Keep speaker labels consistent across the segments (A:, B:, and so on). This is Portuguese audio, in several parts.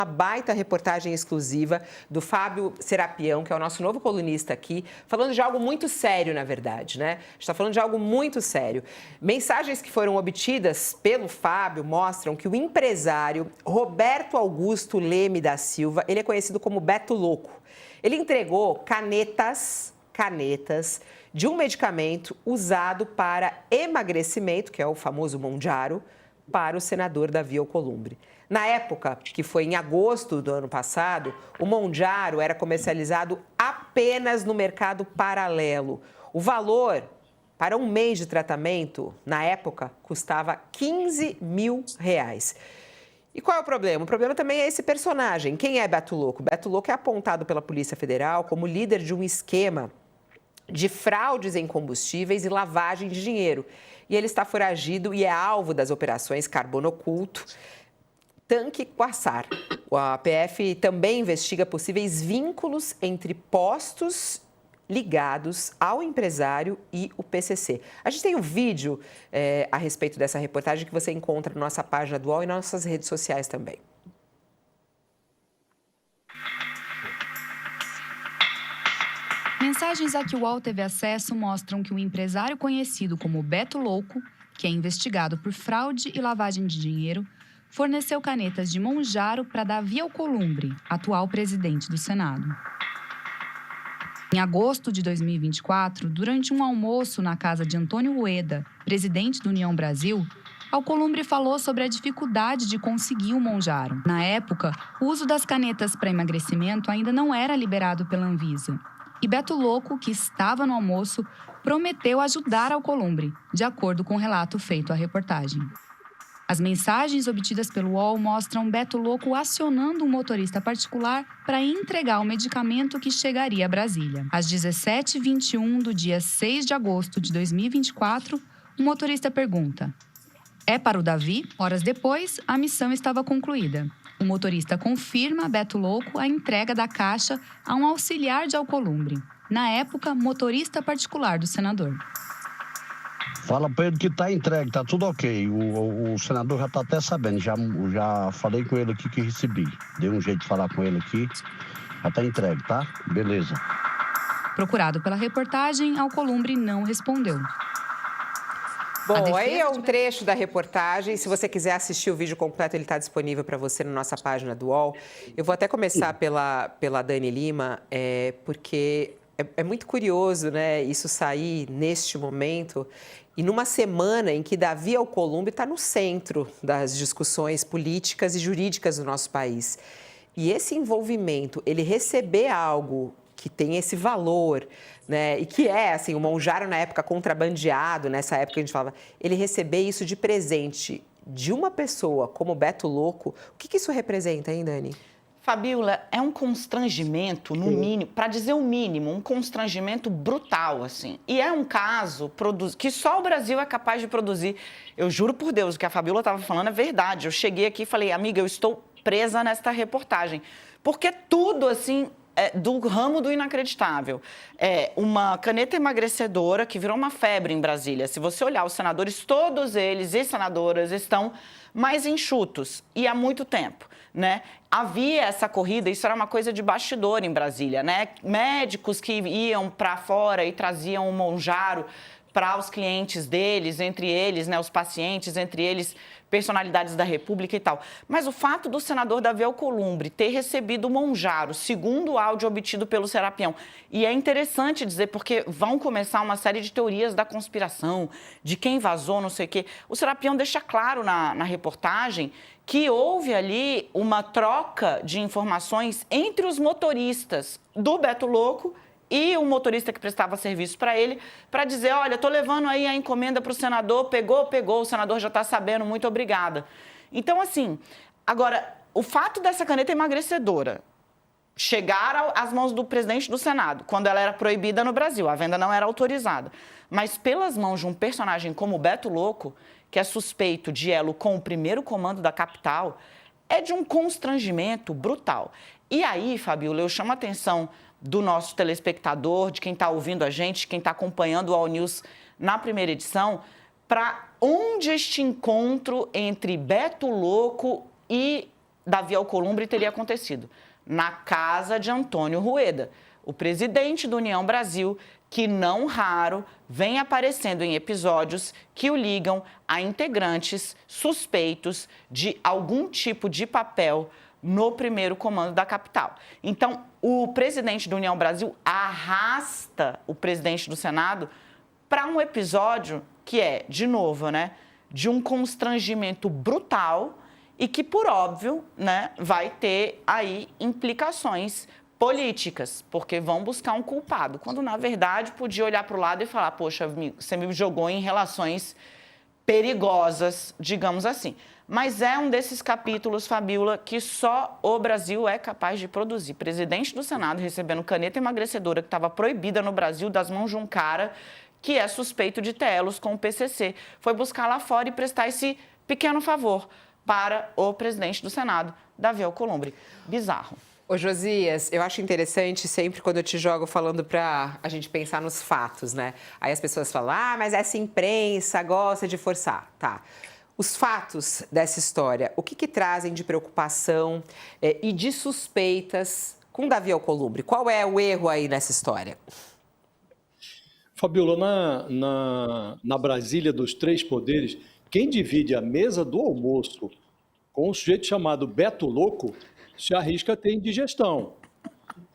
A: Uma baita reportagem exclusiva do Fábio Serapião, que é o nosso novo colunista aqui, falando de algo muito sério, na verdade, né? A gente está falando de algo muito sério. Mensagens que foram obtidas pelo Fábio mostram que o empresário Roberto Augusto Leme da Silva, ele é conhecido como Beto Louco. Ele entregou canetas de um medicamento usado para emagrecimento, que é o famoso Mounjaro, para o senador Davi Alcolumbre. Na época, que foi em agosto do ano passado, o Mounjaro era comercializado apenas no mercado paralelo. O valor para um mês de tratamento, na época, custava R$15 mil. E qual é o problema? O problema também é esse personagem. Quem é Beto Louco? Beto Louco é apontado pela Polícia Federal como líder de um esquema de fraudes em combustíveis e lavagem de dinheiro. E ele está foragido e é alvo das operações Carbono Oculto, Tanque Quassar. A PF também investiga possíveis vínculos entre postos ligados ao empresário e o PCC. A gente tem um vídeo a respeito dessa reportagem que você encontra na nossa página do UOL e nas nossas redes sociais também.
B: Mensagens a que o UOL teve acesso mostram que o empresário conhecido como Beto Louco, que é investigado por fraude e lavagem de dinheiro, forneceu canetas de Mounjaro para Davi Alcolumbre, atual presidente do Senado. Em agosto de 2024, durante um almoço na casa de Antônio Rueda, presidente do União Brasil, Alcolumbre falou sobre a dificuldade de conseguir o Mounjaro. Na época, o uso das canetas para emagrecimento ainda não era liberado pela Anvisa. E Beto Louco, que estava no almoço, prometeu ajudar Alcolumbre, de acordo com o relato feito à reportagem. As mensagens obtidas pelo UOL mostram Beto Louco acionando um motorista particular para entregar o medicamento que chegaria a Brasília. Às 17h21 do dia 6 de agosto de 2024, o motorista pergunta: "É para o Davi?" Horas depois, a missão estava concluída. O motorista confirma a Beto Louco a entrega da caixa a um auxiliar de Alcolumbre, na época, motorista particular do senador.
C: Fala para ele que está entregue, está tudo ok. O senador já está até sabendo, já falei com ele aqui que recebi. Dei um jeito de falar com ele aqui, já está entregue, tá? Beleza.
B: Procurado pela reportagem, Alcolumbre não respondeu.
A: Bom, aí é um trecho da reportagem. Se você quiser assistir o vídeo completo, ele está disponível para você na nossa página do UOL. Eu vou até começar pela Dani Lima, porque é muito curioso, né, isso sair neste momento e numa semana em que Davi Alcolumbre está no centro das discussões políticas e jurídicas do nosso país. E esse envolvimento, ele receber algo que tem esse valor, né, e que é, assim, o Mounjaro na época contrabandeado, nessa época a gente falava, ele receber isso de presente de uma pessoa como Beto Louco, o que isso representa, hein, Dani?
D: Fabíola, é um constrangimento, no mínimo, para dizer o mínimo, um constrangimento brutal, assim. E é um caso que só o Brasil é capaz de produzir. Eu juro por Deus, o que a Fabíola estava falando é verdade. Eu cheguei aqui e falei, amiga, eu estou presa nesta reportagem. Porque tudo, assim, do ramo do inacreditável. É uma caneta emagrecedora que virou uma febre em Brasília. Se você olhar os senadores, todos eles e senadoras estão mais enxutos e há muito tempo, né? Havia essa corrida, isso era uma coisa de bastidor em Brasília, né? Médicos que iam para fora e traziam o Mounjaro para os clientes deles, entre eles, né, os pacientes, entre eles personalidades da República e tal. Mas o fato do senador Davi Alcolumbre ter recebido o Mounjaro, segundo o áudio obtido pelo Serapião, e é interessante dizer, porque vão começar uma série de teorias da conspiração, de quem vazou, não sei o quê. O Serapião deixa claro na reportagem que houve ali uma troca de informações entre os motoristas do Beto Louco e o motorista que prestava serviço para ele, para dizer, olha, estou levando aí a encomenda para o senador, pegou, o senador já está sabendo, muito obrigada. Então, assim, agora, o fato dessa caneta emagrecedora chegar às mãos do presidente do Senado, quando ela era proibida no Brasil, a venda não era autorizada, mas pelas mãos de um personagem como o Beto Louco, que é suspeito de elo com o primeiro comando da capital, é de um constrangimento brutal. E aí, Fabíola, eu chamo a atenção do nosso telespectador, de quem está ouvindo a gente, quem está acompanhando o All News na primeira edição, para onde este encontro entre Beto Louco e Davi Alcolumbre teria acontecido? Na casa de Antônio Rueda, o presidente do União Brasil, que não raro vem aparecendo em episódios que o ligam a integrantes suspeitos de algum tipo de papel no primeiro comando da capital. Então, o presidente do União Brasil arrasta o presidente do Senado para um episódio que é, de novo, né, de um constrangimento brutal e que, por óbvio, né, vai ter aí implicações políticas, porque vão buscar um culpado, quando, na verdade, podia olhar para o lado e falar, poxa, você me jogou em relações perigosas, digamos assim. Mas é um desses capítulos, Fabíola, que só o Brasil é capaz de produzir. Presidente do Senado recebendo caneta emagrecedora que estava proibida no Brasil das mãos de um cara que é suspeito de telos com o PCC. Foi buscar lá fora e prestar esse pequeno favor para o presidente do Senado, Davi Alcolumbre. Bizarro.
A: Ô, Josias, eu acho interessante sempre quando eu te jogo falando para a gente pensar nos fatos, né? Aí as pessoas falam, mas essa imprensa gosta de forçar. Tá. Os fatos dessa história, o que trazem de preocupação e de suspeitas com Davi Alcolumbre? Qual é o erro aí nessa história?
E: Fabíola, na Brasília dos Três Poderes, quem divide a mesa do almoço com um sujeito chamado Beto Louco se arrisca a ter indigestão.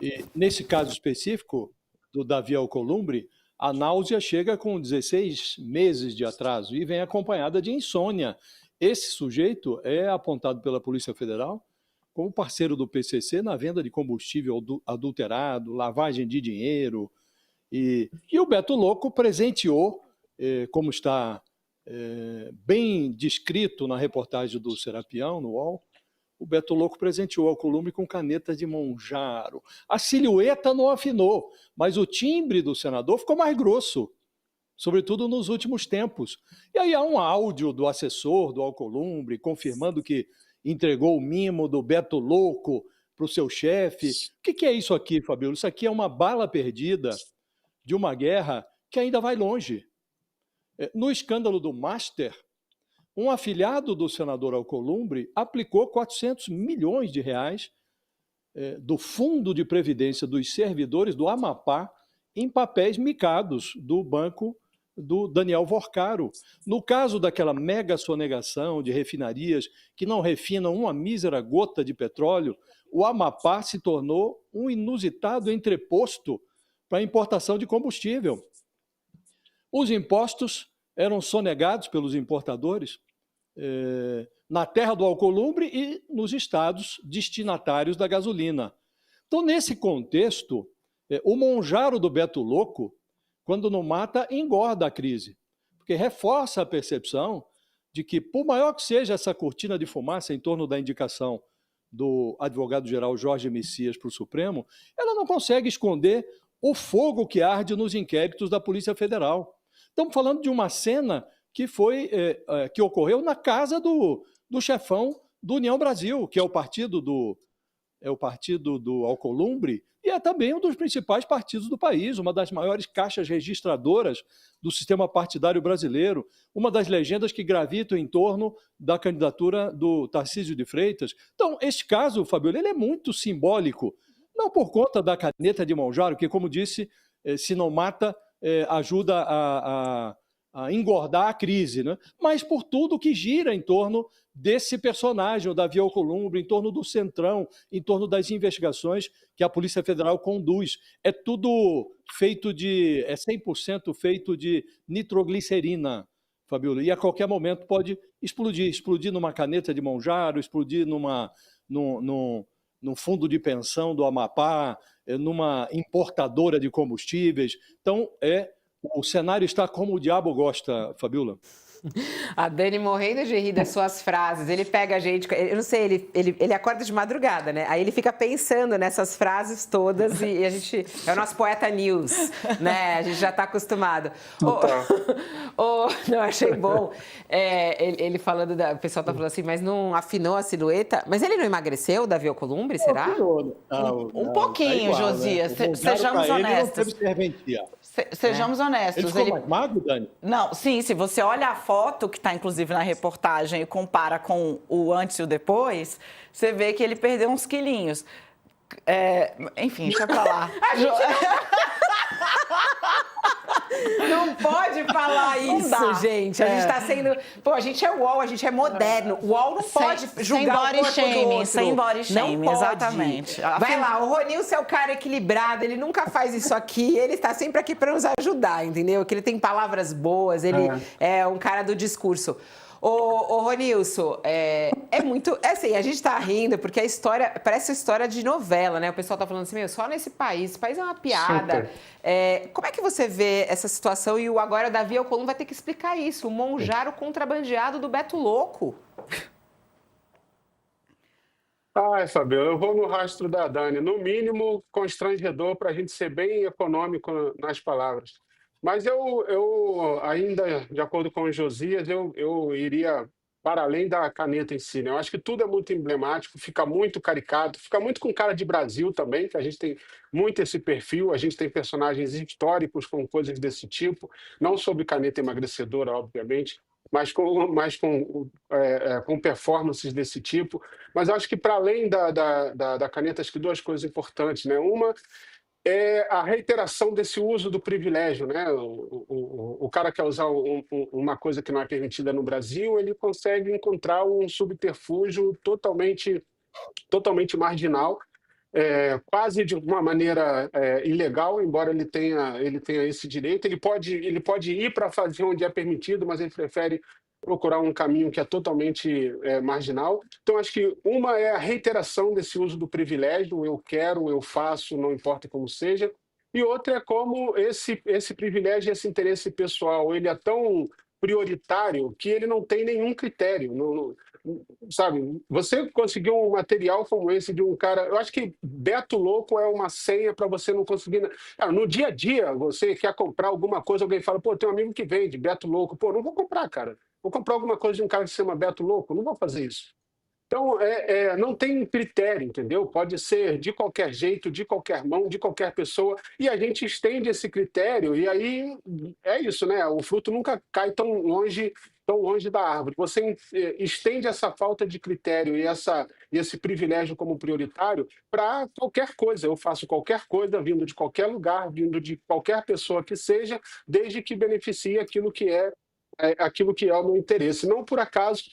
E: E, nesse caso específico do Davi Alcolumbre, a náusea chega com 16 meses de atraso e vem acompanhada de insônia. Esse sujeito é apontado pela Polícia Federal como parceiro do PCC na venda de combustível adulterado, lavagem de dinheiro. E o Beto Louco presenteou, como está bem descrito na reportagem do Serapião, no UOL, o Beto Louco presenteou Alcolumbre com canetas de Monjaro. A silhueta não afinou, mas o timbre do senador ficou mais grosso, sobretudo nos últimos tempos. E aí há um áudio do assessor do Alcolumbre confirmando que entregou o mimo do Beto Louco para o seu chefe. O que é isso aqui, Fabíola? Isso aqui é uma bala perdida de uma guerra que ainda vai longe. No escândalo do Master, um afilhado do senador Alcolumbre aplicou 400 milhões de reais do Fundo de Previdência dos Servidores do Amapá em papéis micados do banco do Daniel Vorcaro. No caso daquela mega sonegação de refinarias que não refinam uma mísera gota de petróleo, o Amapá se tornou um inusitado entreposto para a importação de combustível. Os impostos eram sonegados pelos importadores na terra do Alcolumbre e nos estados destinatários da gasolina. Então, nesse contexto, o Monjaro do Beto Louco, quando não mata, engorda a crise, porque reforça a percepção de que, por maior que seja essa cortina de fumaça em torno da indicação do advogado-geral Jorge Messias para o Supremo, ela não consegue esconder o fogo que arde nos inquéritos da Polícia Federal. Estamos falando de uma cena que ocorreu na casa do chefão do União Brasil, que é o partido do Alcolumbre, e é também um dos principais partidos do país, uma das maiores caixas registradoras do sistema partidário brasileiro, uma das legendas que gravitam em torno da candidatura do Tarcísio de Freitas. Então, este caso, Fabíola, ele é muito simbólico, não por conta da caneta de Monjaro, que, como disse, se não mata, ajuda a engordar a crise, né? Mas por tudo que gira em torno desse personagem, o Davi Alcolumbre, em torno do Centrão, em torno das investigações que a Polícia Federal conduz. É tudo feito é 100% feito de nitroglicerina, Fabíola, e a qualquer momento pode explodir numa caneta de Monjaro, explodir num fundo de pensão do Amapá, numa importadora de combustíveis. Então, o cenário está como o diabo gosta, Fabíola.
A: A Dani morrendo de rir das suas frases. Ele pega a gente, eu não sei, ele acorda de madrugada, né? Aí ele fica pensando nessas frases todas e a gente... É o nosso poeta news, né? A gente já está acostumado. Não, achei bom. Ele falando, o pessoal está falando assim, mas não afinou a silhueta? Mas ele não emagreceu, o Davi Alcolumbre, será?
D: Um pouquinho, igual, Josias. Né? Sejamos honestos. Sejamos honestos.
E: Ele ficou mais magro, Dani?
D: Não, sim, se você olha a foto foto, que está inclusive na reportagem, e compara com o antes e o depois, você vê que ele perdeu uns quilinhos. Enfim, deixa pra lá.
A: Não pode falar isso,
D: dá.
A: gente. A gente tá sendo... Pô, a gente é UOL, a gente é moderno. O UOL não pode julgar o corpo do outro.
D: Sem body shaming,
A: não pode.
D: exatamente.
A: Vai lá, o Ronilson é o cara equilibrado, ele nunca faz isso aqui, ele está sempre aqui para nos ajudar, entendeu? Que ele tem palavras boas, ele é um cara do discurso. Ô Ronilson, é muito... assim, a gente tá rindo porque a história parece história de novela, né? O pessoal tá falando assim, meu, só nesse país, esse país é uma piada. Como é que você vê essa situação? E agora o Davi Alcolumbre vai ter que explicar isso, o Monjaro contrabandeado do Beto Louco.
F: Fabiola, eu vou no rastro da Dani. No mínimo, constrangedor para a gente ser bem econômico nas palavras. Mas eu ainda, de acordo com o Josias, eu iria para além da caneta em si, né? Eu acho que tudo é muito emblemático, fica muito caricato, fica muito com cara de Brasil também, que a gente tem muito esse perfil, a gente tem personagens históricos com coisas desse tipo, não sobre caneta emagrecedora, obviamente, mas com performances desse tipo. Mas eu acho que, para além da caneta, acho que duas coisas importantes, né? Uma é a reiteração desse uso do privilégio, né? O cara quer usar uma coisa que não é permitida no Brasil, ele consegue encontrar um subterfúgio totalmente marginal, quase de uma maneira ilegal, embora ele tenha esse direito. Ele pode ir para fazer onde é permitido, mas ele prefere procurar um caminho que é totalmente marginal. Então, acho que uma é a reiteração desse uso do privilégio, eu quero, eu faço, não importa como seja, e outra é como esse privilégio, esse interesse pessoal, ele é tão prioritário que ele não tem nenhum critério. Sabe, você conseguiu um material como esse de um cara... Eu acho que Beto Louco é uma senha para você não conseguir... No dia a dia, você quer comprar alguma coisa, alguém fala, pô, tem um amigo que vende Beto Louco. Pô, não vou comprar, cara. Vou comprar alguma coisa de um cara que se chama Beto Louco, não vou fazer isso. Então, não tem critério, entendeu? Pode ser de qualquer jeito, de qualquer mão, de qualquer pessoa, e a gente estende esse critério, e aí é isso, né? O fruto nunca cai tão longe da árvore. Você estende essa falta de critério e esse privilégio como prioritário para qualquer coisa. Eu faço qualquer coisa, vindo de qualquer lugar, vindo de qualquer pessoa que seja, desde que beneficie aquilo que é o meu interesse. Não por acaso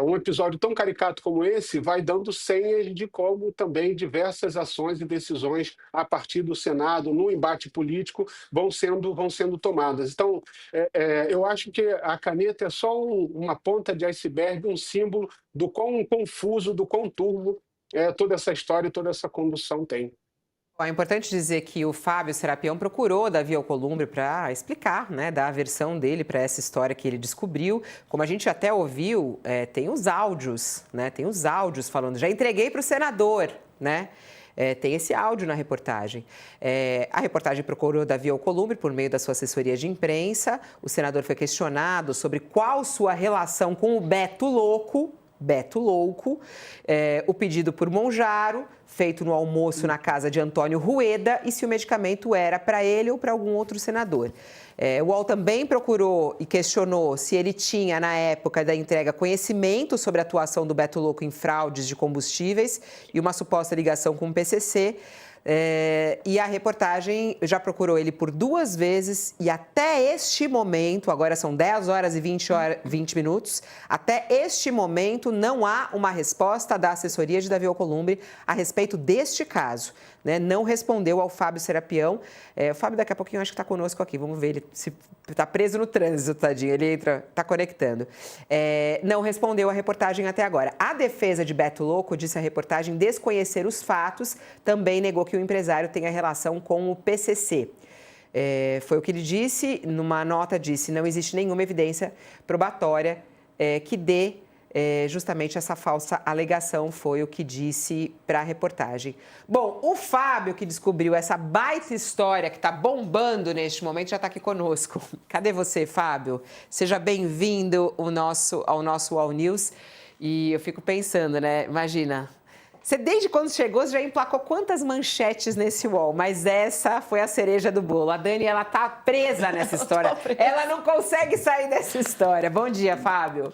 F: um episódio tão caricato como esse vai dando senhas de como também diversas ações e decisões a partir do Senado, no embate político, vão sendo tomadas. Então, eu acho que a caneta é só uma ponta de iceberg, um símbolo do quão confuso, do quão turvo toda essa história e toda essa condução tem.
A: É importante dizer que o Fábio Serapião procurou Davi Alcolumbre para explicar, né, dar a versão dele para essa história que ele descobriu. Como a gente até ouviu, tem os áudios, né? Tem os áudios falando, já entreguei para o senador, né? Tem esse áudio na reportagem. A reportagem procurou Davi Alcolumbre por meio da sua assessoria de imprensa. O senador foi questionado sobre qual sua relação com o Beto Louco, o pedido por Monjaro, feito no almoço na casa de Antônio Rueda, e se o medicamento era para ele ou para algum outro senador. O UOL também procurou e questionou se ele tinha, na época da entrega, conhecimento sobre a atuação do Beto Louco em fraudes de combustíveis e uma suposta ligação com o PCC. E a reportagem já procurou ele por 2 vezes e até este momento, agora são 10 horas e 20 minutos, até este momento não há uma resposta da assessoria de Davi Alcolumbre a respeito deste caso. Né? Não respondeu ao Fábio Serapião. O Fábio daqui a pouquinho acho que está conosco aqui, vamos ver, ele está preso no trânsito, tadinho, ele entra, está conectando. Não respondeu a reportagem até agora. A defesa de Beto Louco disse à reportagem desconhecer os fatos, também negou que o empresário tenha relação com o PCC. Foi o que ele disse, numa nota disse, não existe nenhuma evidência probatória que dê justamente essa falsa alegação, foi o que disse para a reportagem. Bom, o Fábio, que descobriu essa baita história que está bombando neste momento, já está aqui conosco. Cadê você, Fábio? Seja bem-vindo ao nosso All News. E eu fico pensando, né? Imagina, Você, desde quando chegou, você já emplacou quantas manchetes nesse UOL? Mas essa foi a cereja do bolo. A Dani, ela tá presa nessa história. Ela não consegue sair dessa história. Bom dia, Fábio.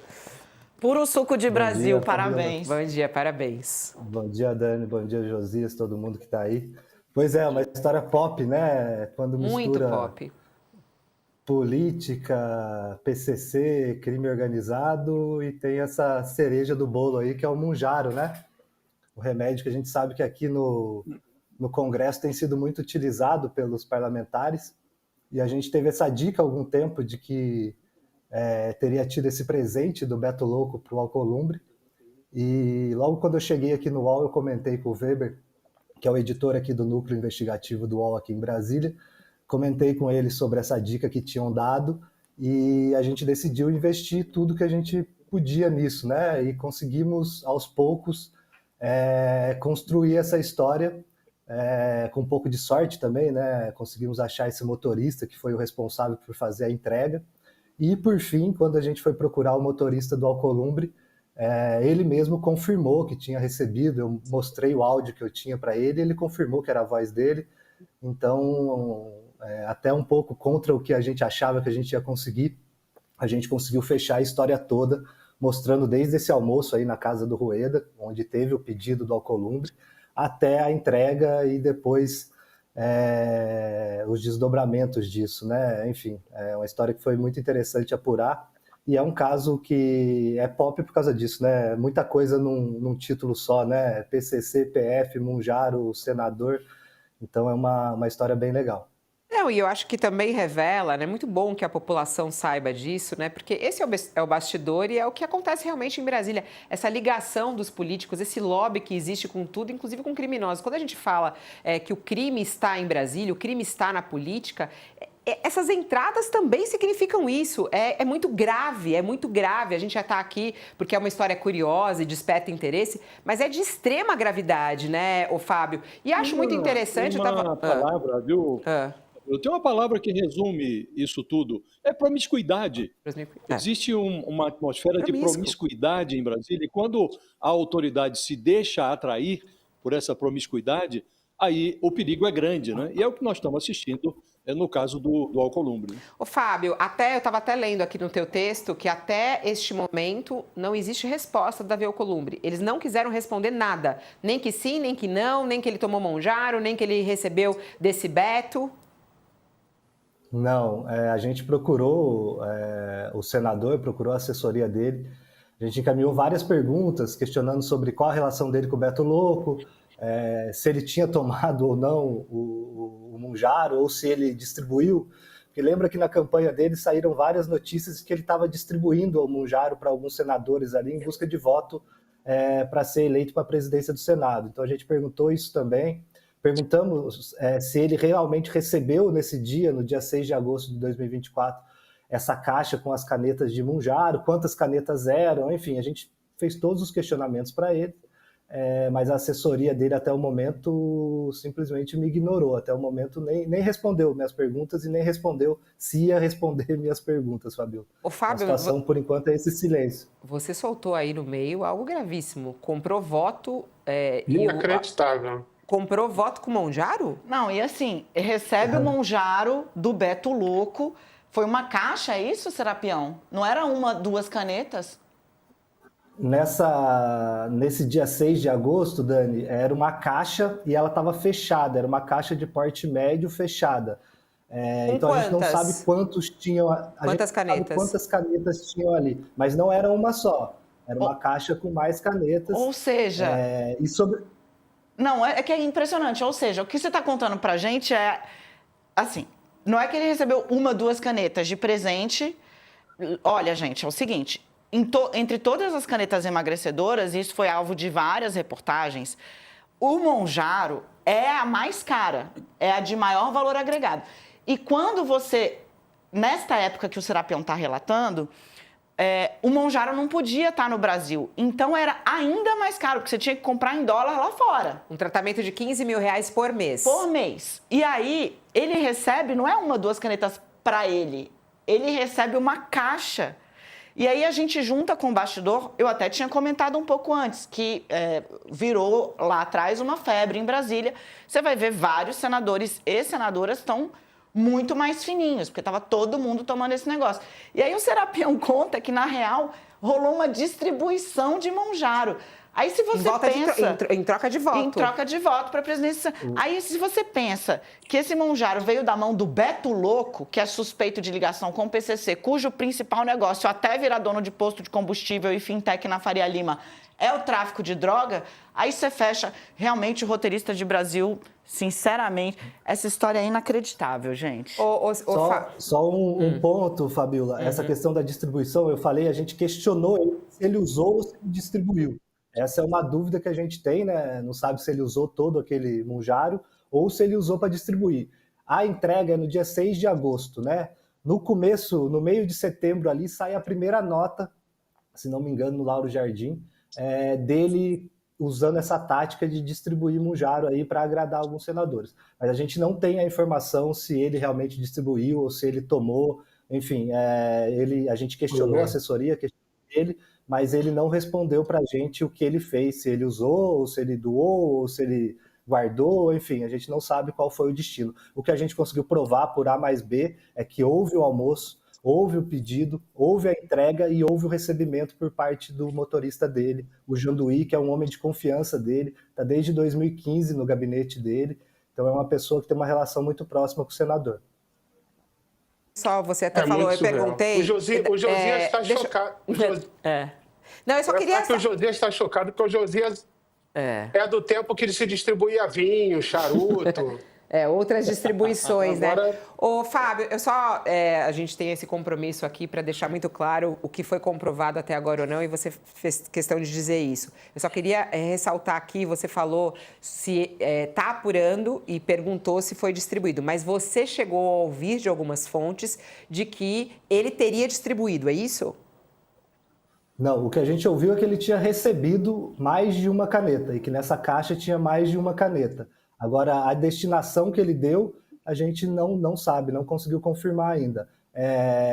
D: Puro suco de Brasil,
G: dia,
D: parabéns.
A: Bom dia, parabéns.
G: Bom dia, Dani. Bom dia, Josias, todo mundo que está aí. Pois é, uma história pop, né? Quando
A: Muito
G: mistura
A: pop.
G: política, PCC, crime organizado e tem essa cereja do bolo aí, que é o Mounjaro, né? O remédio que a gente sabe que aqui no Congresso tem sido muito utilizado pelos parlamentares e a gente teve essa dica há algum tempo de que teria tido esse presente do Beto Louco para o Alcolumbre. E logo quando eu cheguei aqui no UOL, eu comentei com o Weber, que é o editor aqui do Núcleo Investigativo do UOL aqui em Brasília, comentei com ele sobre essa dica que tinham dado e a gente decidiu investir tudo que a gente podia nisso, né? E conseguimos, aos poucos, construir essa história com um pouco de sorte também, né? Conseguimos achar esse motorista que foi o responsável por fazer a entrega. E, por fim, quando a gente foi procurar o motorista do Alcolumbre, ele mesmo confirmou que tinha recebido, eu mostrei o áudio que eu tinha para ele, ele confirmou que era a voz dele. Então, até um pouco contra o que a gente achava que a gente ia conseguir, a gente conseguiu fechar a história toda, mostrando desde esse almoço aí na casa do Rueda, onde teve o pedido do Alcolumbre, até a entrega e depois os desdobramentos disso, né? Enfim, é uma história que foi muito interessante apurar e é um caso que é pop por causa disso, né? Muita coisa num título só, né? PCC, PF, Mounjaro, senador. Então é uma história bem legal.
A: Não, e eu acho que também revela, né? Muito bom que a população saiba disso, né? Porque esse é o bastidor e é o que acontece realmente em Brasília. Essa ligação dos políticos, esse lobby que existe com tudo, inclusive com criminosos. Quando a gente fala que o crime está em Brasília, o crime está na política, essas entradas também significam isso. É muito grave, é muito grave. A gente já está aqui porque é uma história curiosa e desperta interesse, mas é de extrema gravidade, né, ô Fábio? E acho muito interessante...
E: Uma palavra, viu? Eu tenho uma palavra que resume isso tudo. É promiscuidade. Existe uma atmosfera de promiscuidade em Brasília e quando a autoridade se deixa atrair por essa promiscuidade, aí o perigo é grande, né? E é o que nós estamos assistindo no caso do Alcolumbre.
A: Ô Fábio, eu estava até lendo aqui no teu texto que até este momento não existe resposta da Alcolumbre. Eles não quiseram responder nada. Nem que sim, nem que não, nem que ele tomou Mounjaro, nem que ele recebeu desse Beto.
G: Não, a gente procurou, o senador procurou a assessoria dele, a gente encaminhou várias perguntas questionando sobre qual a relação dele com o Beto Louco, se ele tinha tomado ou não o Mounjaro, ou se ele distribuiu, porque lembra que na campanha dele saíram várias notícias de que ele estava distribuindo o Mounjaro para alguns senadores ali em busca de voto para ser eleito para a presidência do Senado. Então a gente perguntou isso também. Perguntamos se ele realmente recebeu nesse dia, no dia 6 de agosto de 2024, essa caixa com as canetas de Mounjaro, quantas canetas eram, enfim, a gente fez todos os questionamentos para ele, mas a assessoria dele até o momento simplesmente me ignorou, até o momento nem respondeu minhas perguntas e nem respondeu se ia responder minhas perguntas, Fabio.
A: Ô, Fábio,
G: a situação, por enquanto, é esse silêncio.
A: Você soltou aí no meio algo gravíssimo, comprou voto...
F: Inacreditável.
A: Comprou voto com Mounjaro?
D: Não, e assim, recebe o Mounjaro do Beto Louco. Foi uma caixa, é isso, Serapião? Não era uma, duas canetas?
G: Nesse dia 6 de agosto, Dani, era uma caixa e ela estava fechada. Era uma caixa de porte médio fechada. Então a gente não sabe quantos tinham...
A: Quantas canetas?
G: Sabe quantas canetas tinham ali. Mas não era uma só. Era uma caixa com mais canetas.
D: Ou seja... Não, é que é impressionante. Ou seja, o que você está contando para a gente é, assim, não é que ele recebeu uma, duas canetas de presente. Olha, gente, é o seguinte, entre todas as canetas emagrecedoras, isso foi alvo de várias reportagens, o Mounjaro é a mais cara, é a de maior valor agregado. E quando você, nesta época que o Serapião está relatando... o Mounjaro não podia estar no Brasil. Então, era ainda mais caro, porque você tinha que comprar em dólar lá fora.
A: Um tratamento de 15 mil reais por mês.
D: Por mês. E aí, ele recebe, não é uma, duas canetas para ele. Ele recebe uma caixa. E aí a gente junta com o bastidor, eu até tinha comentado um pouco antes, que virou lá atrás uma febre em Brasília. Você vai ver vários senadores e senadoras estão muito mais fininhos, porque estava todo mundo tomando esse negócio. E aí o Serapião conta que, na real, rolou uma distribuição de Monjaro. Aí se você pensa...
A: Em troca de voto.
D: Em troca de voto para a presidência. Aí se você pensa que esse Monjaro veio da mão do Beto Louco, que é suspeito de ligação com o PCC, cujo principal negócio, até virar dono de posto de combustível e fintech na Faria Lima, é o tráfico de droga, aí você fecha. Realmente, o roteirista de Brasil, sinceramente, essa história é inacreditável, gente.
G: Só um ponto, Fabiola. Essa questão da distribuição, eu falei, a gente questionou ele se ele usou ou se ele distribuiu. Essa é uma dúvida que a gente tem, né? Não sabe se ele usou todo aquele Monjaro ou se ele usou para distribuir. A entrega é no dia 6 de agosto, né? No meio de setembro ali, sai a primeira nota, se não me engano, no Lauro Jardim, dele usando essa tática de distribuir Monjaro aí para agradar alguns senadores. Mas a gente não tem a informação se ele realmente distribuiu ou se ele tomou. Enfim, a gente questionou a assessoria, questionou ele, mas ele não respondeu para a gente o que ele fez, se ele usou, ou se ele doou, ou se ele guardou, enfim, a gente não sabe qual foi o destino. O que a gente conseguiu provar por A mais B é que houve o almoço, houve o pedido, houve a entrega e houve o recebimento por parte do motorista dele, o Janduí, que é um homem de confiança dele, está desde 2015 no gabinete dele, então é uma pessoa que tem uma relação muito próxima com o senador.
A: Só você até falou, eu perguntei...
F: O Josias está chocado.
A: Não, eu só queria...
F: O Josias está chocado porque o Josias é do tempo que ele se distribuía vinho, charuto...
A: outras distribuições,
F: agora...
A: né? Ô, Fábio, a gente tem esse compromisso aqui para deixar muito claro o que foi comprovado até agora ou não, e você fez questão de dizer isso. Eu só queria ressaltar aqui, você falou se está apurando e perguntou se foi distribuído, mas você chegou a ouvir de algumas fontes de que ele teria distribuído, é isso?
G: Não, o que a gente ouviu é que ele tinha recebido mais de uma caneta e que nessa caixa tinha mais de uma caneta. Agora, a destinação que ele deu, a gente não sabe, não conseguiu confirmar ainda.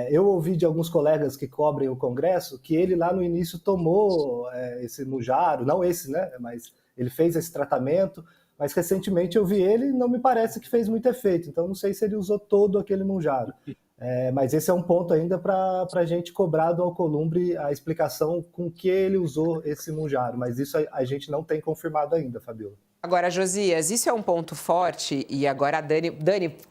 G: Eu ouvi de alguns colegas que cobrem o Congresso que ele lá no início tomou esse Monjaro, não esse, né? Mas ele fez esse tratamento, mas recentemente eu vi ele e não me parece que fez muito efeito. Então, não sei se ele usou todo aquele Monjaro. Mas esse é um ponto ainda para a gente cobrar do Alcolumbre a explicação com que ele usou esse Monjaro. Mas isso a gente não tem confirmado ainda, Fabiola.
A: Agora, Josias, isso é um ponto forte e agora a Dani,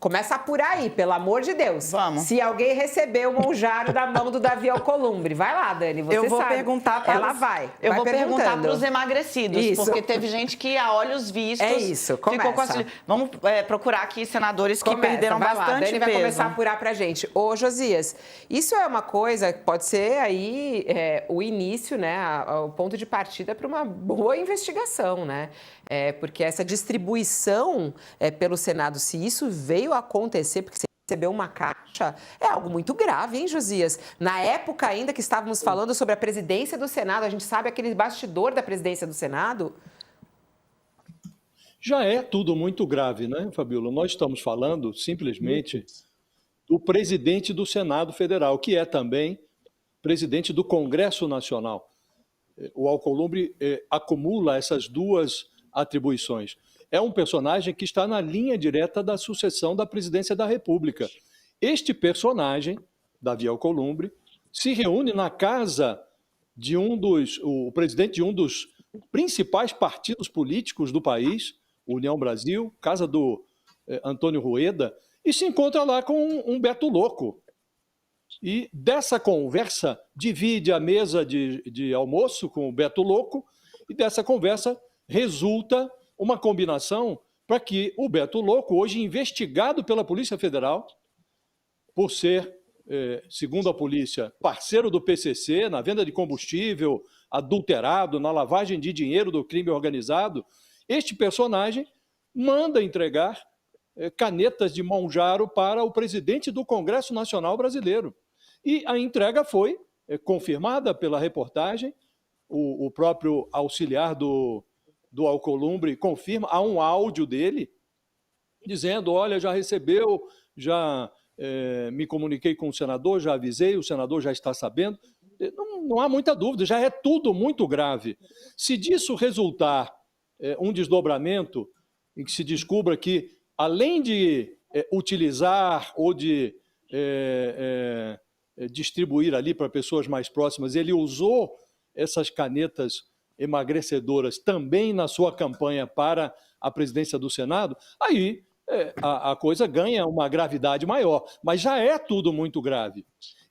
A: começa a apurar aí, pelo amor de Deus.
D: Vamos.
A: Se alguém recebeu o Monjaro da mão do Davi Alcolumbre, vai lá, Dani, você sabe.
D: Eu vou perguntar para
A: Ela vai.
D: Eu vou perguntar para os emagrecidos,
A: isso.
D: Porque teve gente que, a olhos vistos...
A: É isso, começa.
D: Vamos procurar aqui senadores que perderam
A: vai
D: bastante
A: lá. Dani
D: peso.
A: vai começar a apurar pra gente. Ô, Josias, isso é uma coisa que pode ser aí o início, né, o ponto de partida para uma boa investigação, né? Porque essa distribuição pelo Senado, se isso veio a acontecer, porque você recebeu uma caixa, é algo muito grave, hein, Josias? Na época ainda que estávamos falando sobre a presidência do Senado, a gente sabe aquele bastidor da presidência do Senado?
E: Já é tudo muito grave, né, Fabiola? Nós estamos falando simplesmente do presidente do Senado Federal, que é também presidente do Congresso Nacional. O Alcolumbre acumula essas duas atribuições. É um personagem que está na linha direta da sucessão da presidência da República. Este personagem, Davi Alcolumbre, se reúne na casa de o presidente de um dos principais partidos políticos do país, União Brasil, casa do Antônio Rueda, e se encontra lá com um Beto Louco. E dessa conversa divide a mesa de almoço com o Beto Louco, e dessa conversa resulta uma combinação para que o Beto Louco, hoje investigado pela Polícia Federal, por ser, segundo a polícia, parceiro do PCC na venda de combustível adulterado, na lavagem de dinheiro do crime organizado, este personagem manda entregar canetas de Monjaro para o presidente do Congresso Nacional Brasileiro. E a entrega foi confirmada pela reportagem, o próprio auxiliar do Alcolumbre confirma, há um áudio dele dizendo, olha, já recebeu, já me comuniquei com o senador, já avisei, o senador já está sabendo. Não há muita dúvida, já é tudo muito grave. Se disso resultar um desdobramento em que se descubra que, além de utilizar ou de distribuir ali para pessoas mais próximas, ele usou essas canetas emagrecedoras também na sua campanha para a presidência do Senado, aí a coisa ganha uma gravidade maior. Mas já é tudo muito grave.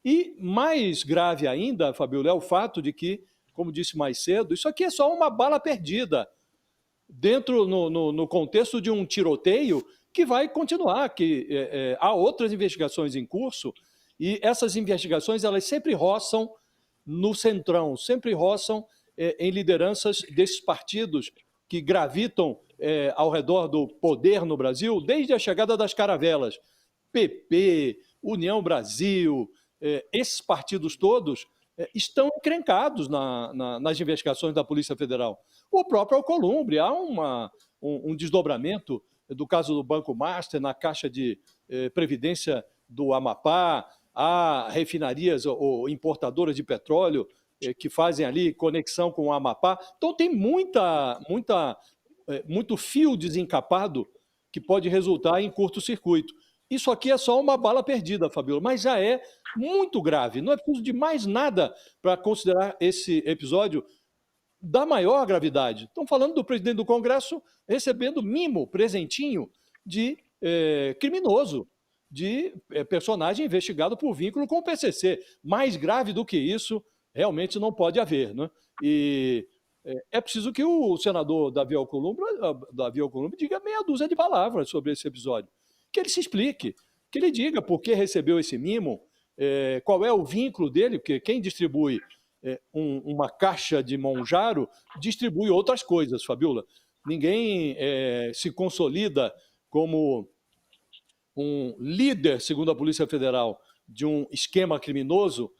E: E mais grave ainda, Fabiola, é o fato de que, como disse mais cedo, isso aqui é só uma bala perdida dentro no contexto de um tiroteio que vai continuar, que há outras investigações em curso e essas investigações elas sempre roçam no centrão, sempre roçam em lideranças desses partidos que gravitam ao redor do poder no Brasil desde a chegada das caravelas. PP, União Brasil, esses partidos todos estão encrencados nas investigações da Polícia Federal. O próprio Alcolumbre, há um desdobramento do caso do Banco Master na Caixa de Previdência do Amapá, há refinarias ou importadoras de petróleo que fazem ali conexão com o Amapá. Então tem muito fio desencapado que pode resultar em curto-circuito. Isso aqui é só uma bala perdida, Fabiola, mas já é muito grave. Não é preciso de mais nada para considerar esse episódio da maior gravidade. Estão falando do presidente do Congresso recebendo mimo, presentinho de criminoso, de personagem investigado por vínculo com o PCC. Mais grave do que isso, realmente não pode haver, né? E é preciso que o senador Davi Alcolumbre diga meia dúzia de palavras sobre esse episódio. Que ele se explique, que ele diga por que recebeu esse mimo, qual é o vínculo dele, porque quem distribui uma caixa de Monjaro distribui outras coisas, Fabiola. Ninguém se consolida como um líder, segundo a Polícia Federal, de um esquema criminoso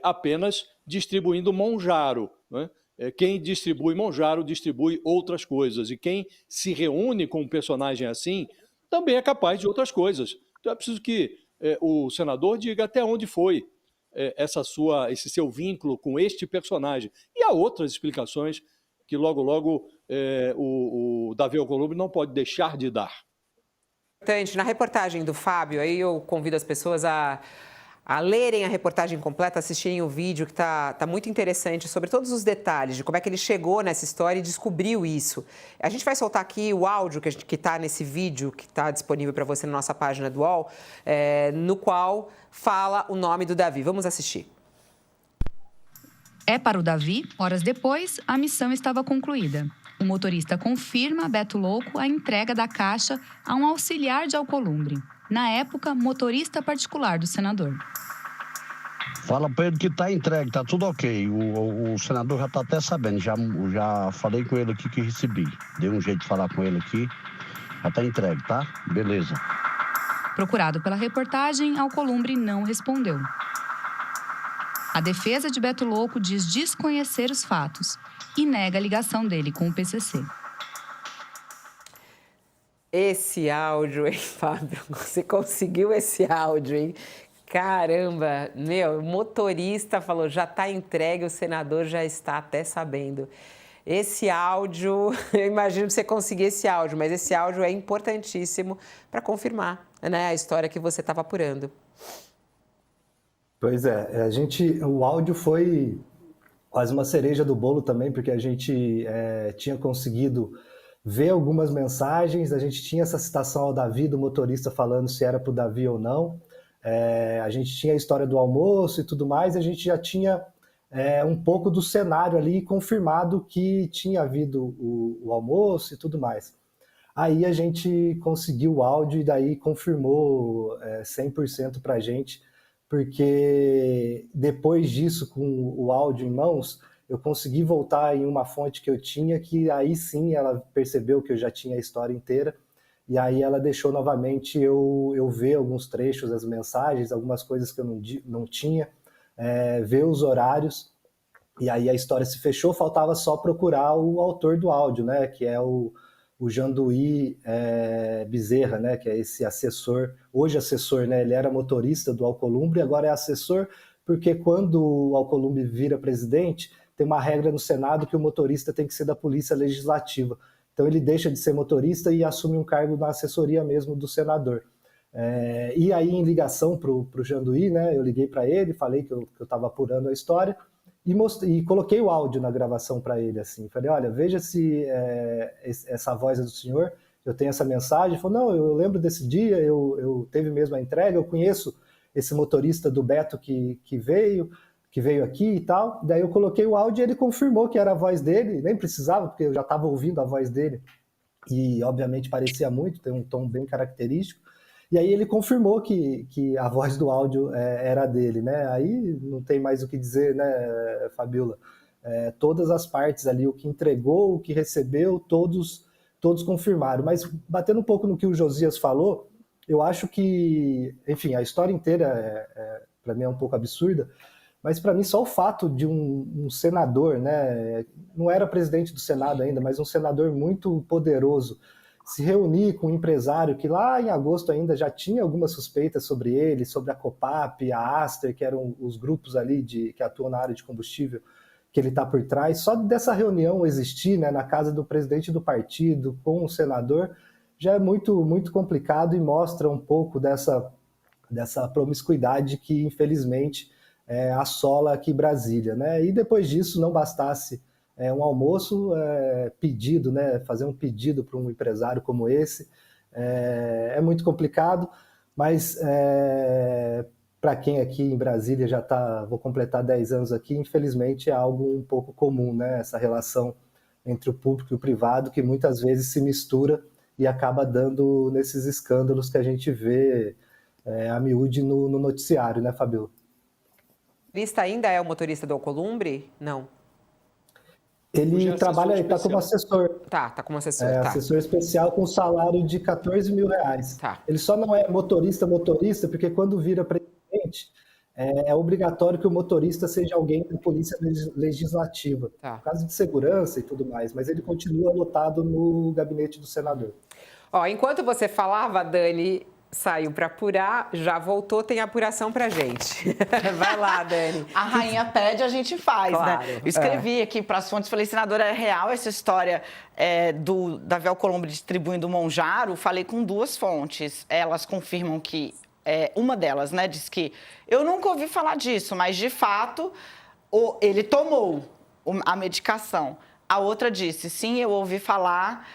E: apenas distribuindo Monjaro, né? Quem distribui Monjaro distribui outras coisas. E quem se reúne com um personagem assim também é capaz de outras coisas. Então é preciso que o senador diga até onde foi esse seu vínculo com este personagem. E há outras explicações que logo, logo o Davi Alcolumbre não pode deixar de dar.
A: Na reportagem do Fábio, aí eu convido as pessoas a lerem a reportagem completa, assistirem o vídeo que está muito interessante sobre todos os detalhes de como é que ele chegou nessa história e descobriu isso. A gente vai soltar aqui o áudio que está nesse vídeo, que está disponível para você na nossa página do UOL, no qual fala o nome do Davi. Vamos assistir.
B: Para o Davi, horas depois, a missão estava concluída. O motorista confirma a Beto Louco a entrega da caixa a um auxiliar de Alcolumbre. Na época, motorista particular do senador.
C: Fala para ele que está entregue, está tudo ok. O senador já está até sabendo, já falei com ele aqui que recebi. Dei um jeito de falar com ele aqui, já está entregue, tá? Beleza.
B: Procurado pela reportagem, Alcolumbre não respondeu. A defesa de Beto Louco diz desconhecer os fatos e nega a ligação dele com o PCC.
A: Esse áudio, hein, Fábio? Você conseguiu esse áudio, hein? Caramba, o motorista falou, já está entregue, o senador já está até sabendo. Esse áudio, eu imagino que você conseguir esse áudio, mas esse áudio é importantíssimo para confirmar, né, a história que você estava apurando.
G: Pois é, o áudio foi quase uma cereja do bolo também, porque a gente tinha conseguido ver algumas mensagens, a gente tinha essa citação ao Davi, do motorista, falando se era para o Davi ou não. A gente tinha a história do almoço e tudo mais, a gente já tinha um pouco do cenário ali confirmado que tinha havido o almoço e tudo mais. Aí a gente conseguiu o áudio e daí confirmou 100% para a gente, porque depois disso, com o áudio em mãos, eu consegui voltar em uma fonte que eu tinha, que aí sim ela percebeu que eu já tinha a história inteira, e aí ela deixou novamente eu ver alguns trechos das mensagens, algumas coisas que eu não tinha, ver os horários, e aí a história se fechou, faltava só procurar o autor do áudio, né, que é o Janduí Bezerra, né, que é esse assessor, hoje assessor, né, ele era motorista do Alcolumbre, agora é assessor porque quando o Alcolumbre vira presidente, tem uma regra no Senado que o motorista tem que ser da Polícia Legislativa. Então ele deixa de ser motorista e assume um cargo na assessoria mesmo do senador. E aí, em ligação para o Janduí, né, eu liguei para ele, falei que eu estava apurando a história e coloquei o áudio na gravação para ele. Assim. Falei, olha, veja se essa voz é do senhor, eu tenho essa mensagem. Ele falou, não, eu lembro desse dia, eu teve mesmo a entrega, eu conheço esse motorista do Beto que veio aqui e tal. Daí eu coloquei o áudio e ele confirmou que era a voz dele, nem precisava, porque eu já estava ouvindo a voz dele e obviamente parecia muito, tem um tom bem característico. E aí ele confirmou que a voz do áudio era dele, né? Aí não tem mais o que dizer, né, Fabiola? Todas as partes ali, o que entregou, o que recebeu, todos confirmaram. Mas batendo um pouco no que o Josias falou, eu acho que, enfim, a história inteira para mim é um pouco absurda, mas para mim só o fato de um senador, né, não era presidente do Senado ainda, mas um senador muito poderoso, se reunir com um empresário que lá em agosto ainda já tinha algumas suspeitas sobre ele, sobre a Copap, a Aster, que eram os grupos ali que atuam na área de combustível, que ele está por trás. Só dessa reunião existir, né, na casa do presidente do partido, com o senador, já é muito, muito complicado e mostra um pouco dessa promiscuidade que, infelizmente, assola aqui Brasília, né? E depois disso, não bastasse um almoço pedido, né? Fazer um pedido para um empresário como esse é muito complicado, mas para quem aqui em Brasília vou completar 10 anos aqui, infelizmente é algo um pouco comum, né? Essa relação entre o público e o privado, que muitas vezes se mistura e acaba dando nesses escândalos que a gente vê a miúde no noticiário, né, Fabiola?
A: O motorista ainda é o motorista do Alcolumbre? Não.
G: Ele trabalha, ele está como assessor.
A: Tá como assessor.
G: Assessor especial com salário de R$14 mil.
A: Tá.
G: Ele só não é motorista, porque quando vira presidente, é obrigatório que o motorista seja alguém da Polícia Legislativa.
A: Tá.
G: Por causa de segurança e tudo mais, mas ele continua lotado no gabinete do senador.
A: Enquanto você falava, Dani saiu para apurar, já voltou, tem apuração pra gente. Vai lá, Dani.
D: A rainha pede, a gente faz,
A: claro,
D: né? Eu escrevi aqui para as fontes, falei, senadora, é real essa história do Davi Alcolumbre distribuindo Monjaro? Falei com 2 fontes, elas confirmam que, uma delas, né, diz que eu nunca ouvi falar disso, mas de fato ele tomou a medicação. A outra disse, sim, eu ouvi falar,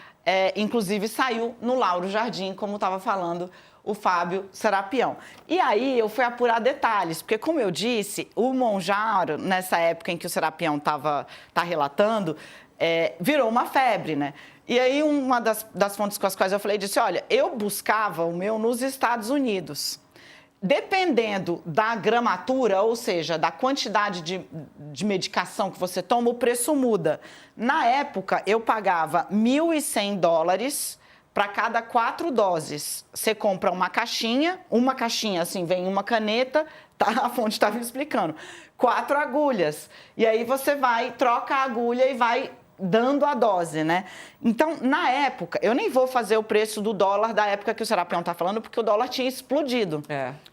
D: inclusive saiu no Lauro Jardim, como estava falando o Fábio Serapião. E aí eu fui apurar detalhes, porque como eu disse, o Monjaro, nessa época em que o Serapião tá relatando, virou uma febre, né? E aí uma das fontes com as quais eu falei disse, olha, eu buscava o meu nos Estados Unidos. Dependendo da gramatura, ou seja, da quantidade de medicação que você toma, o preço muda. Na época, eu pagava $1.100 para cada 4 doses. Você compra uma caixinha, assim, vem uma caneta, a fonte estava explicando, 4 agulhas. E aí você troca a agulha e vai dando a dose, né? Então, na época, eu nem vou fazer o preço do dólar da época que o Serapião está falando, porque o dólar tinha explodido.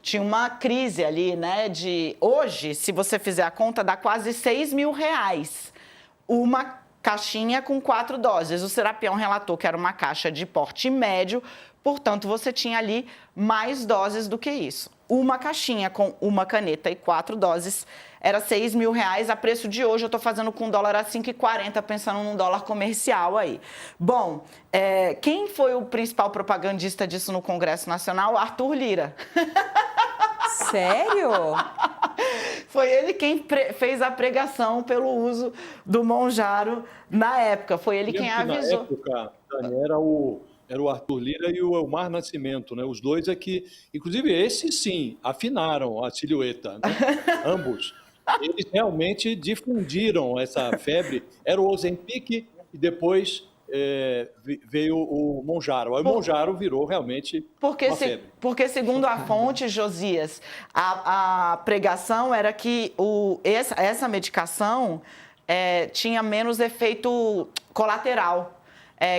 D: Tinha uma crise ali, né? Hoje, se você fizer a conta, dá quase R$6 mil. Uma caixinha com 4 doses. O Serapião relatou que era uma caixa de porte médio, portanto, você tinha ali mais doses do que isso. Uma caixinha com uma caneta e 4 doses era R$6 mil. A preço de hoje, eu estou fazendo com dólar a 5,40, pensando num dólar comercial aí. Bom, quem foi o principal propagandista disso no Congresso Nacional? Arthur Lira.
A: Sério?
D: Foi ele quem fez a pregação pelo uso do Monjaro na época. Foi ele quem avisou.
E: Na época, Dani, era o Arthur Lira e o Elmar Nascimento, né? Os dois que, inclusive, esses sim, afinaram a silhueta, né? Ambos. Eles realmente difundiram essa febre. Era o Ozempic e depois veio o Monjaro. Aí o Monjaro virou realmente uma febre.
D: Porque, segundo a fonte, Josias, a pregação era que essa medicação tinha menos efeito colateral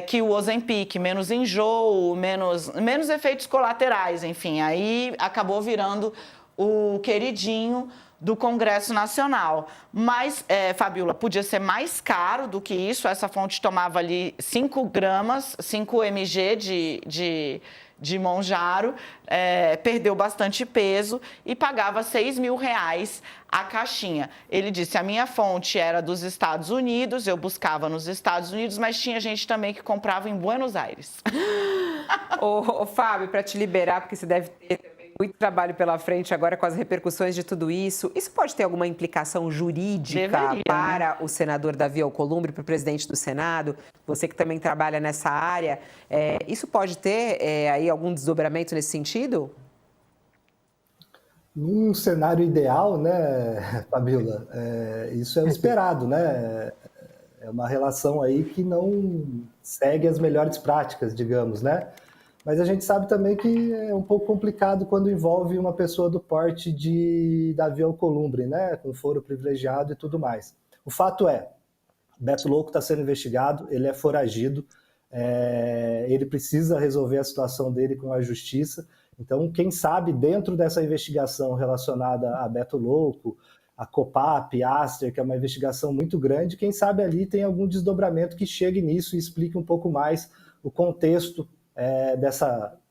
D: que o Ozempic, menos enjoo, menos efeitos colaterais, enfim. Aí acabou virando o queridinho do Congresso Nacional. Mas, Fabiola, podia ser mais caro do que isso. Essa fonte tomava ali 5 gramas, 5 mg de Monjaro, perdeu bastante peso e pagava R$6.000 a caixinha. Ele disse, a minha fonte era dos Estados Unidos, eu buscava nos Estados Unidos, mas tinha gente também que comprava em Buenos Aires.
A: Ô, Fábio, para te liberar, porque você deve ter também muito trabalho pela frente agora com as repercussões de tudo isso, isso pode ter alguma implicação jurídica
D: Deveria,
A: para o senador Davi Alcolumbre, para o presidente do Senado, você que também trabalha nessa área, isso pode ter aí algum desdobramento nesse sentido?
G: Num cenário ideal, né, Fabiola, isso é o esperado, né? É uma relação aí que não segue as melhores práticas, digamos, né? Mas a gente sabe também que é um pouco complicado quando envolve uma pessoa do porte de Davi Alcolumbre, né? Com foro privilegiado e tudo mais. O fato é, Beto Louco está sendo investigado, ele é foragido, ele precisa resolver a situação dele com a justiça. Então, quem sabe, dentro dessa investigação relacionada a Beto Louco, a Copap, Aster, que é uma investigação muito grande, quem sabe ali tem algum desdobramento que chegue nisso e explique um pouco mais o contexto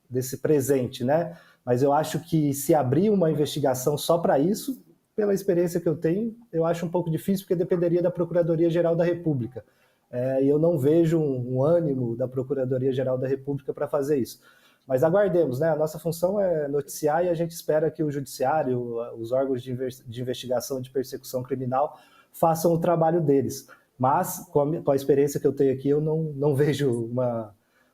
G: desse presente, né? Mas eu acho que se abrir uma investigação só para isso, pela experiência que eu tenho, eu acho um pouco difícil, porque dependeria da Procuradoria-Geral da República. E eu não vejo um ânimo da Procuradoria-Geral da República para fazer isso. Mas aguardemos, né? A nossa função é noticiar e a gente espera que o Judiciário, os órgãos de investigação de persecução criminal façam o trabalho deles. Mas, com a experiência que eu tenho aqui, eu não vejo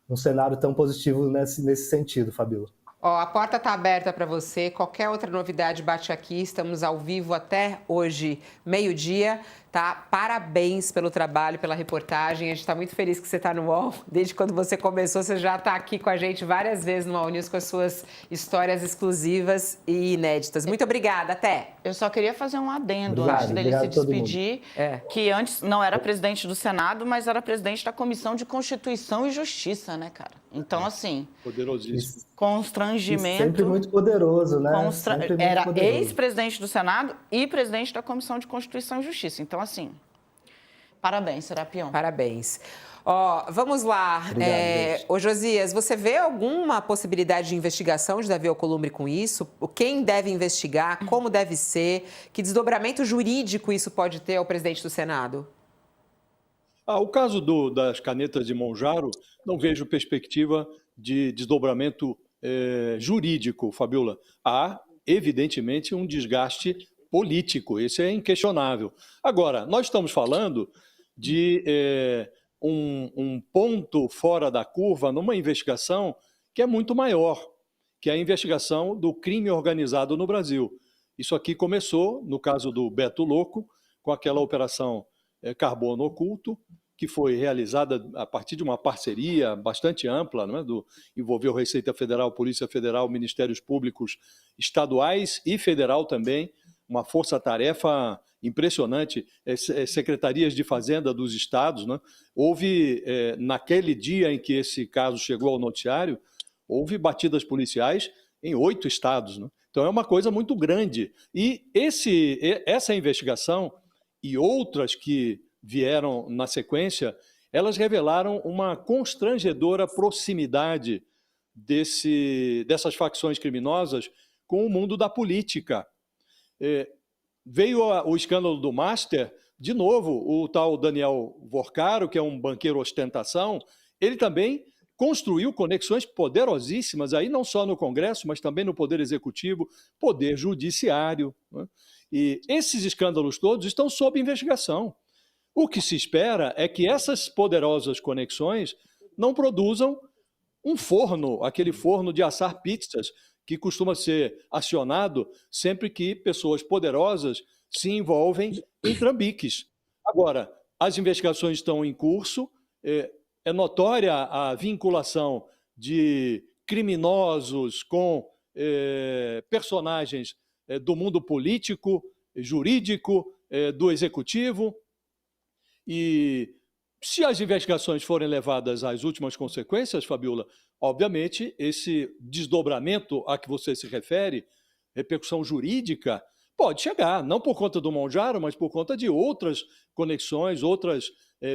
G: um cenário tão positivo nesse sentido, Fabiola.
A: A porta está aberta para você. Qualquer outra novidade, bate aqui. Estamos ao vivo até hoje, meio-dia. Tá? Parabéns pelo trabalho, pela reportagem. A gente está muito feliz que você está no UOL. Desde quando você começou, você já está aqui com a gente várias vezes no UOL News com as suas histórias exclusivas e inéditas. Muito obrigada. Até.
D: Eu só queria fazer um adendo
G: Obrigado,
D: antes dele se despedir, que antes não era presidente do Senado, mas era presidente da Comissão de Constituição e Justiça, né, cara? Então, assim...
E: Poderosíssimo.
D: Constrangimento...
G: Sempre muito poderoso, né?
D: Era ex-presidente do Senado e presidente da Comissão de Constituição e Justiça. Então, assim, parabéns, Serapião.
A: Parabéns. Vamos lá.
G: Obrigado,
A: Josias, você vê alguma possibilidade de investigação de Davi Alcolumbre com isso? Quem deve investigar? Como deve ser? Que desdobramento jurídico isso pode ter ao presidente do Senado?
E: O caso das canetas de Monjaro, não vejo perspectiva de desdobramento jurídico, Fabiola. Há, evidentemente, um desgaste político, isso é inquestionável. Agora, nós estamos falando de um ponto fora da curva numa investigação que é muito maior, que é a investigação do crime organizado no Brasil. Isso aqui começou, no caso do Beto Louco, com aquela operação Carbono Oculto, que foi realizada a partir de uma parceria bastante ampla, né, envolveu Receita Federal, Polícia Federal, Ministérios Públicos estaduais e federal também, uma força-tarefa impressionante, secretarias de Fazenda dos estados, né? Houve, naquele dia em que esse caso chegou ao noticiário, houve batidas policiais em 8 estados, né? Então é uma coisa muito grande. E essa investigação e outras que vieram na sequência, elas revelaram uma constrangedora proximidade dessas facções criminosas com o mundo da política. Veio o escândalo do Master, de novo, o tal Daniel Vorcaro, que é um banqueiro ostentação, ele também construiu conexões poderosíssimas, aí não só no Congresso, mas também no Poder Executivo, Poder Judiciário, né? E esses escândalos todos estão sob investigação. O que se espera é que essas poderosas conexões não produzam um forno, aquele forno de assar pizzas, que costuma ser acionado sempre que pessoas poderosas se envolvem em trambiques. Agora, as investigações estão em curso, é notória a vinculação de criminosos com personagens do mundo político, jurídico, do executivo, e se as investigações forem levadas às últimas consequências, Fabiola, obviamente esse desdobramento a que você se refere, repercussão jurídica, Pode chegar, não por conta do Monjaro, mas por conta de outras conexões, outras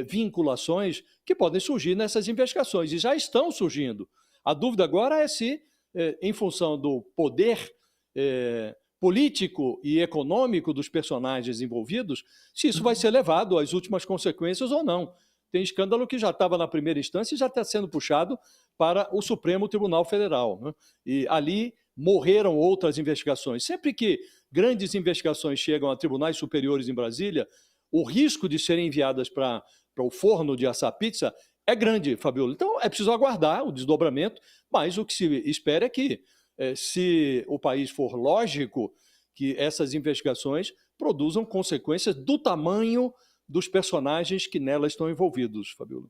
E: vinculações que podem surgir nessas investigações, e já estão surgindo. A dúvida agora é se, em função do poder político e econômico dos personagens envolvidos, se isso vai ser levado às últimas consequências ou não. Tem escândalo que já estava na primeira instância e já está sendo puxado para o Supremo Tribunal Federal, né? E ali morreram outras investigações. Sempre que grandes investigações chegam a tribunais superiores em Brasília, o risco de serem enviadas para o forno de assar pizza é grande, Fabiola. Então, é preciso aguardar o desdobramento, mas o que se espera é que, se o país for lógico, que essas investigações produzam consequências do tamanho dos personagens que nelas estão envolvidos, Fabiola.